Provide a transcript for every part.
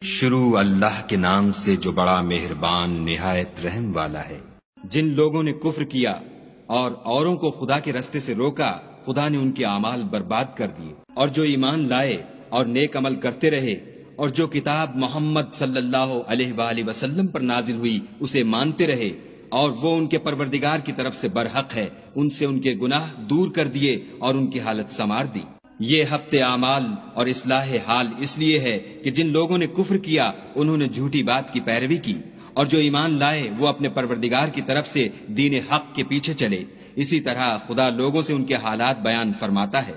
شروع اللہ کے نام سے جو بڑا مہربان نہایت رحم والا ہے۔ جن لوگوں نے کفر کیا اور اوروں کو خدا کے رستے سے روکا، خدا نے ان کے اعمال برباد کر دیے، اور جو ایمان لائے اور نیک عمل کرتے رہے اور جو کتاب محمد صلی اللہ علیہ وآلہ وسلم پر نازل ہوئی اسے مانتے رہے اور وہ ان کے پروردگار کی طرف سے برحق ہے، ان سے ان کے گناہ دور کر دیے اور ان کی حالت سنوار دی۔ یہ ہفت اعمال اور اصلاح حال اس لیے ہے کہ جن لوگوں نے کفر کیا انہوں نے جھوٹی بات کی پیروی کی، اور جو ایمان لائے وہ اپنے پروردگار کی طرف سے دین حق کے پیچھے چلے۔ اسی طرح خدا لوگوں سے ان کے حالات بیان فرماتا ہے۔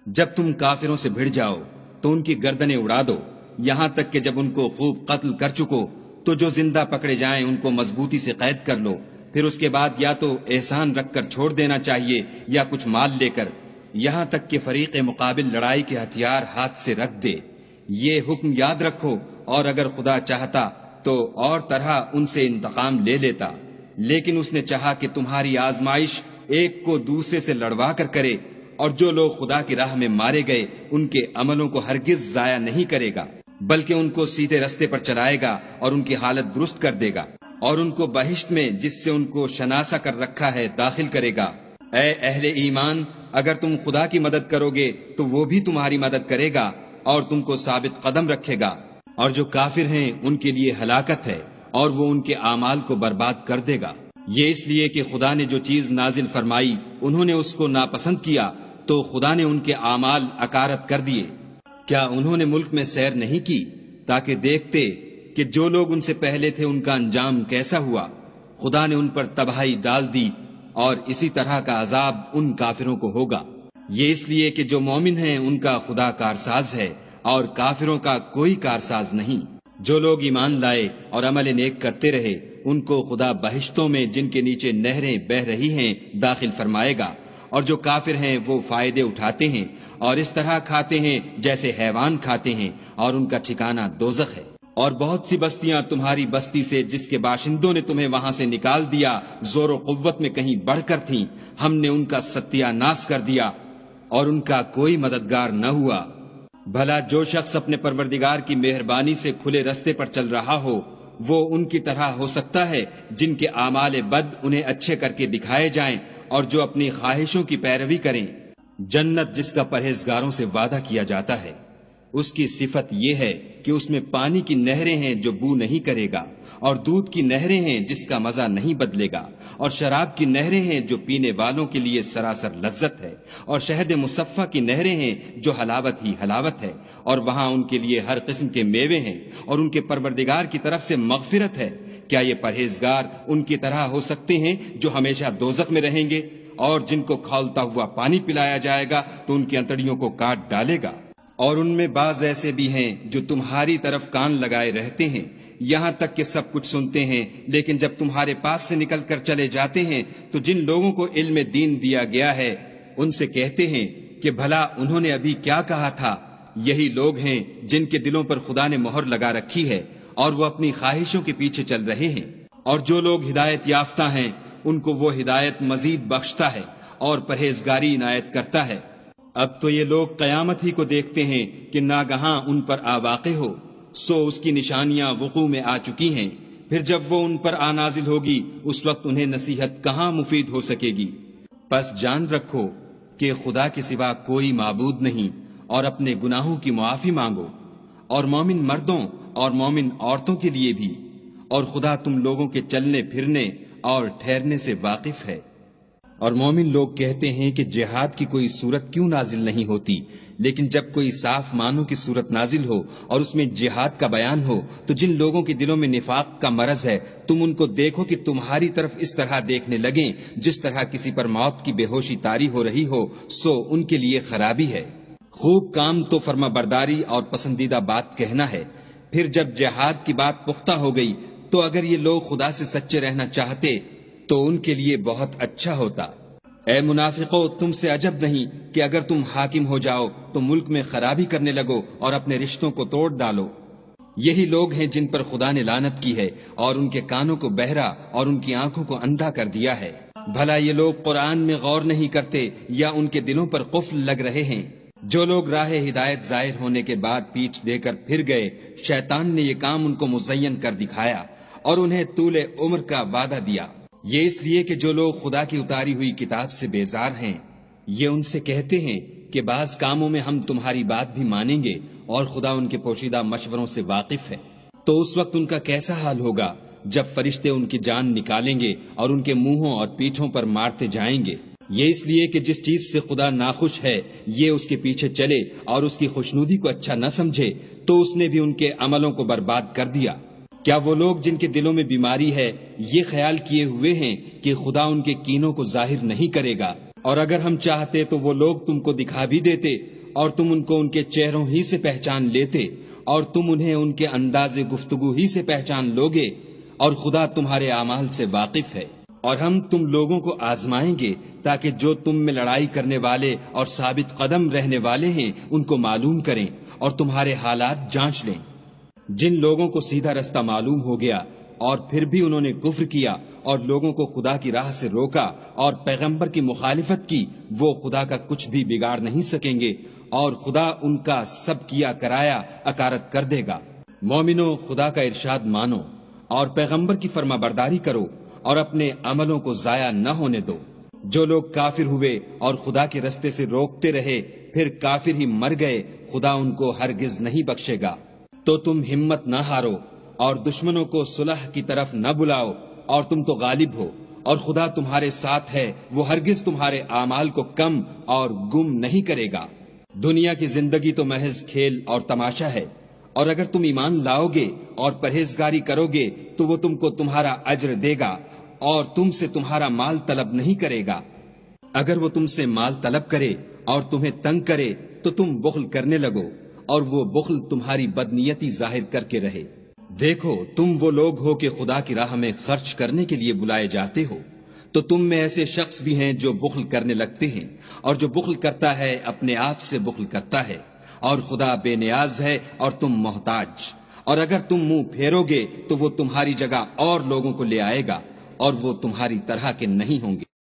جب تم کافروں سے بھڑ جاؤ تو ان کی گردنیں اڑا دو، یہاں تک کہ جب ان کو خوب قتل کر چکو تو جو زندہ پکڑے جائیں ان کو مضبوطی سے قید کر لو، پھر اس کے بعد یا تو احسان رکھ کر چھوڑ دینا چاہیے یا کچھ مال لے کر، یہاں تک کہ فریق مقابل لڑائی کے ہتھیار ہاتھ سے رکھ دے۔ یہ حکم یاد رکھو، اور اگر خدا چاہتا تو اور طرح ان سے انتقام لے لیتا، لیکن اس نے چاہا کہ تمہاری آزمائش ایک کو دوسرے سے لڑوا کر کرے، اور جو لوگ خدا کی راہ میں مارے گئے ان کے عملوں کو ہرگز ضائع نہیں کرے گا، بلکہ ان کو سیدھے رستے پر چلائے گا اور ان کی حالت درست کر دے گا، اور ان کو بہشت میں جس سے ان کو شناسا کر رکھا ہے داخل کرے گا۔ اے اہل ایمان، اگر تم خدا کی مدد کرو گے تو وہ بھی تمہاری مدد کرے گا اور تم کو ثابت قدم رکھے گا، اور جو کافر ہیں ان کے لیے ہلاکت ہے اور وہ ان کے اعمال کو برباد کر دے گا۔ یہ اس لیے کہ خدا نے جو چیز نازل فرمائی انہوں نے اس کو ناپسند کیا تو خدا نے ان کے اعمال اکارت کر دیے۔ کیا انہوں نے ملک میں سیر نہیں کی تاکہ دیکھتے کہ جو لوگ ان سے پہلے تھے ان کا انجام کیسا ہوا؟ خدا نے ان پر تباہی ڈال دی، اور اسی طرح کا عذاب ان کافروں کو ہوگا۔ یہ اس لیے کہ جو مومن ہیں ان کا خدا کارساز ہے اور کافروں کا کوئی کارساز نہیں۔ جو لوگ ایمان لائے اور عمل نیک کرتے رہے ان کو خدا بہشتوں میں جن کے نیچے نہریں بہہ رہی ہیں داخل فرمائے گا، اور جو کافر ہیں وہ فائدے اٹھاتے ہیں اور اس طرح کھاتے ہیں جیسے حیوان کھاتے ہیں، اور ان کا ٹھکانہ دوزخ ہے۔ اور بہت سی بستیاں تمہاری بستی سے جس کے باشندوں نے تمہیں وہاں سے نکال دیا زور و قوت میں کہیں بڑھ کر تھیں، ہم نے ان کا ستیہ ناش کر دیا اور ان کا کوئی مددگار نہ ہوا۔ بھلا جو شخص اپنے پروردگار کی مہربانی سے کھلے رستے پر چل رہا ہو وہ ان کی طرح ہو سکتا ہے جن کے اعمال بد انہیں اچھے کر کے دکھائے جائیں اور جو اپنی خواہشوں کی پیروی کریں۔ جنت جس کا پرہیزگاروں سے وعدہ کیا جاتا ہے، اس کی صفت یہ ہے کہ اس میں پانی کی نہریں ہیں جو بو نہیں کرے گا، اور دودھ کی نہریں ہیں جس کا مزہ نہیں بدلے گا، اور شراب کی نہریں ہیں جو پینے والوں کے لیے سراسر لذت ہے، اور شہد مصفہ کی نہریں ہیں جو حلاوت ہی حلاوت ہے، اور وہاں ان کے لیے ہر قسم کے میوے ہیں، اور ان کے پروردگار کی طرف سے مغفرت ہے۔ کیا یہ پرہیزگار ان کی طرح ہو سکتے ہیں جو ہمیشہ دوزخ میں رہیں گے، اور جن کو کھولتا ہوا پانی پلایا جائے گا تو ان کی انتڑیوں کو کاٹ ڈالے گا؟ اور ان میں بعض ایسے بھی ہیں جو تمہاری طرف کان لگائے رہتے ہیں، یہاں تک کہ سب کچھ سنتے ہیں، لیکن جب تمہارے پاس سے نکل کر چلے جاتے ہیں تو جن لوگوں کو علم دین دیا گیا ہے ان سے کہتے ہیں کہ بھلا انہوں نے ابھی کیا کہا تھا؟ یہی لوگ ہیں جن کے دلوں پر خدا نے مہر لگا رکھی ہے اور وہ اپنی خواہشوں کے پیچھے چل رہے ہیں، اور جو لوگ ہدایت یافتہ ہیں ان کو وہ ہدایت مزید بخشتا ہے اور پرہیزگاری عنایت کرتا ہے۔ اب تو یہ لوگ قیامت ہی کو دیکھتے ہیں کہ ناگہاں ان پر آ واقع ہو، سو اس کی نشانیاں وقوع میں آ چکی ہیں، پھر جب وہ ان پر آ نازل ہوگی اس وقت انہیں نصیحت کہاں مفید ہو سکے گی۔ پس جان رکھو کہ خدا کے سوا کوئی معبود نہیں، اور اپنے گناہوں کی معافی مانگو، اور مومن مردوں اور مومن عورتوں کے لیے بھی، اور خدا تم لوگوں کے چلنے پھرنے اور ٹھہرنے سے واقف ہے۔ اور مومن لوگ کہتے ہیں کہ جہاد کی کوئی صورت کیوں نازل نہیں ہوتی، لیکن جب کوئی صاف معنوں کی صورت نازل ہو اور اس میں جہاد کا بیان ہو تو جن لوگوں کے دلوں میں نفاق کا مرض ہے تم ان کو دیکھو کہ تمہاری طرف اس طرح دیکھنے لگیں جس طرح کسی پر موت کی بے ہوشی طاری ہو رہی ہو، سو ان کے لیے خرابی ہے۔ خوب کام تو فرما برداری اور پسندیدہ بات کہنا ہے، پھر جب جہاد کی بات پختہ ہو گئی تو اگر یہ لوگ خدا سے سچے رہنا چاہتے تو ان کے لیے بہت اچھا ہوتا۔ اے منافقو، تم سے عجب نہیں کہ اگر تم حاکم ہو جاؤ تو ملک میں خرابی کرنے لگو اور اپنے رشتوں کو توڑ ڈالو۔ یہی لوگ ہیں جن پر خدا نے لعنت کی ہے اور ان کے کانوں کو بہرا اور ان کی آنکھوں کو اندھا کر دیا ہے۔ بھلا یہ لوگ قرآن میں غور نہیں کرتے یا ان کے دلوں پر قفل لگ رہے ہیں؟ جو لوگ راہ ہدایت ظاہر ہونے کے بعد پیٹھ دے کر پھر گئے، شیطان نے یہ کام ان کو مزین کر دکھایا اور انہیں طول عمر کا وعدہ دیا۔ یہ اس لیے کہ جو لوگ خدا کی اتاری ہوئی کتاب سے بیزار ہیں، یہ ان سے کہتے ہیں کہ بعض کاموں میں ہم تمہاری بات بھی مانیں گے اور خدا ان کے پوشیدہ مشوروں سے واقف ہے۔ تو اس وقت ان کا کیسا حال ہوگا جب فرشتے ان کی جان نکالیں گے اور ان کے منہوں اور پیٹھوں پر مارتے جائیں گے۔ یہ اس لیے کہ جس چیز سے خدا ناخوش ہے یہ اس کے پیچھے چلے اور اس کی خوشنودی کو اچھا نہ سمجھے، تو اس نے بھی ان کے عملوں کو برباد کر دیا۔ کیا وہ لوگ جن کے دلوں میں بیماری ہے یہ خیال کیے ہوئے ہیں کہ خدا ان کے کینوں کو ظاہر نہیں کرے گا؟ اور اگر ہم چاہتے تو وہ لوگ تم کو دکھا بھی دیتے اور تم ان کو ان کے چہروں ہی سے پہچان لیتے اور تم انہیں ان کے انداز گفتگو ہی سے پہچان لوگے، اور خدا تمہارے اعمال سے واقف ہے۔ اور ہم تم لوگوں کو آزمائیں گے تاکہ جو تم میں لڑائی کرنے والے اور ثابت قدم رہنے والے ہیں ان کو معلوم کریں اور تمہارے حالات جانچ لیں۔ جن لوگوں کو سیدھا رستہ معلوم ہو گیا اور پھر بھی انہوں نے کفر کیا اور لوگوں کو خدا کی راہ سے روکا اور پیغمبر کی مخالفت کی، وہ خدا کا کچھ بھی بگاڑ نہیں سکیں گے اور خدا ان کا سب کیا کرایا اکارت کر دے گا۔ مومنو، خدا کا ارشاد مانو اور پیغمبر کی فرما برداری کرو اور اپنے عملوں کو ضائع نہ ہونے دو۔ جو لوگ کافر ہوئے اور خدا کے رستے سے روکتے رہے پھر کافر ہی مر گئے، خدا ان کو ہرگز نہیں بخشے گا۔ تو تم ہمت نہ ہارو اور دشمنوں کو صلح کی طرف نہ بلاؤ، اور تم تو غالب ہو اور خدا تمہارے ساتھ ہے، وہ ہرگز تمہارے اعمال کو کم اور گم نہیں کرے گا۔ دنیا کی زندگی تو محض کھیل اور تماشا ہے، اور اگر تم ایمان لاؤ گے اور پرہیزگاری کرو گے تو وہ تم کو تمہارا اجر دے گا اور تم سے تمہارا مال طلب نہیں کرے گا۔ اگر وہ تم سے مال طلب کرے اور تمہیں تنگ کرے تو تم بخل کرنے لگو، اور وہ بخل تمہاری بدنیتی ظاہر کر کے رہے۔ دیکھو، تم وہ لوگ ہو کہ خدا کی راہ میں خرچ کرنے کے لیے بلائے جاتے ہو، تو تم میں ایسے شخص بھی ہیں جو بخل کرنے لگتے ہیں، اور جو بخل کرتا ہے اپنے آپ سے بخل کرتا ہے، اور خدا بے نیاز ہے اور تم محتاج۔ اور اگر تم منہ پھیرو گے تو وہ تمہاری جگہ اور لوگوں کو لے آئے گا، اور وہ تمہاری طرح کے نہیں ہوں گے۔